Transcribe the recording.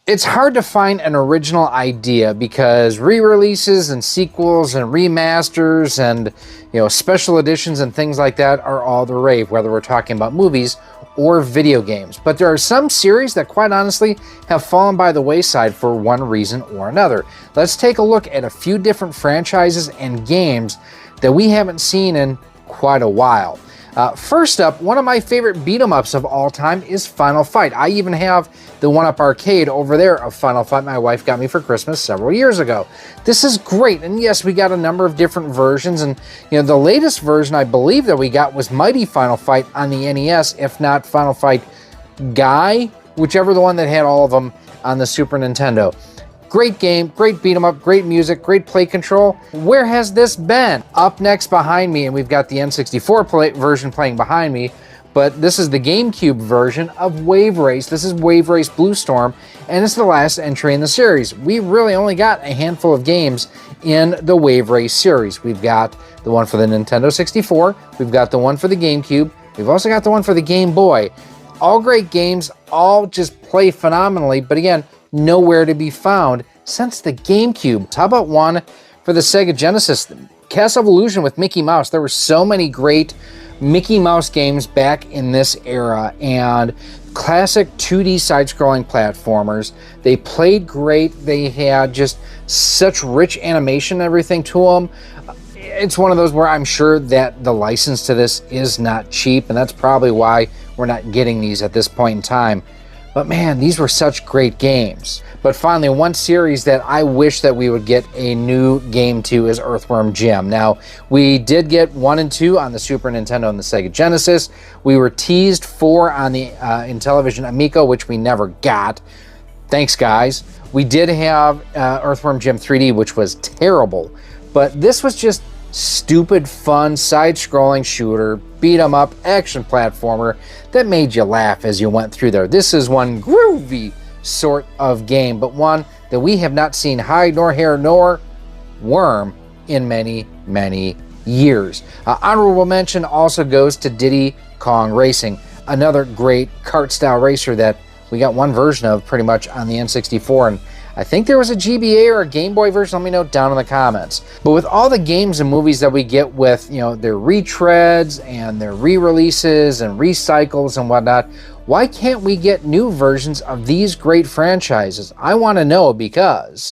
It's hard to find an original idea because re-releases and sequels and remasters and special editions and things like that are all the rave, whether we're talking about movies or video games. But there are some series that quite honestly have fallen by the wayside for one reason or another. Let's take a look at a few different franchises and games that we haven't seen in quite a while. First up, one of my favorite beat-em-ups of all time is Final Fight. I even have the 1-Up arcade over there of Final Fight my wife got me for Christmas several years ago. This is great, and yes, we got a number of different versions, and the latest version I believe that we got was Mighty Final Fight on the NES, if not Final Fight Guy, whichever the one that had all of them on the Super Nintendo. Great game, great beat 'em up, great music, great play control. Where has this been? Up next behind me, and we've got the N64 version playing behind me, but this is the GameCube version of Wave Race. This is Wave Race Blue Storm, and it's the last entry in the series. We really only got a handful of games in the Wave Race series. We've got the one for the Nintendo 64, we've got the one for the GameCube, we've also got the one for the Game Boy. All great games, all just play phenomenally, but again, nowhere to be found since the GameCube. How about one for the Sega Genesis? Castle of Illusion with Mickey Mouse. There were so many great Mickey Mouse games back in this era, and classic 2D side-scrolling platformers. They played great. They had just such rich animation and everything to them. It's one of those where I'm sure that the license to this is not cheap, and that's probably why we're not getting these at this point in time. But man, these were such great games. But finally, one series that I wish that we would get a new game to is Earthworm Jim. Now, we did get 1 and 2 on the Super Nintendo and the Sega Genesis. We were teased 4 on the Intellivision Amico, which we never got. Thanks, guys. We did have Earthworm Jim 3D, which was terrible. But this was just stupid, fun, side-scrolling shooter, beat-em-up, action platformer that made you laugh as you went through there. This is one groovy sort of game, but one that we have not seen hide nor hair nor worm in many, many years. Honorable mention also goes to Diddy Kong Racing, another great kart-style racer that we got one version of pretty much on the N64, and I think there was a GBA or a Game Boy version. Let me know down in the comments. But with all the games and movies that we get with, their retreads and their re-releases and recycles and whatnot, why can't we get new versions of these great franchises? I want to know because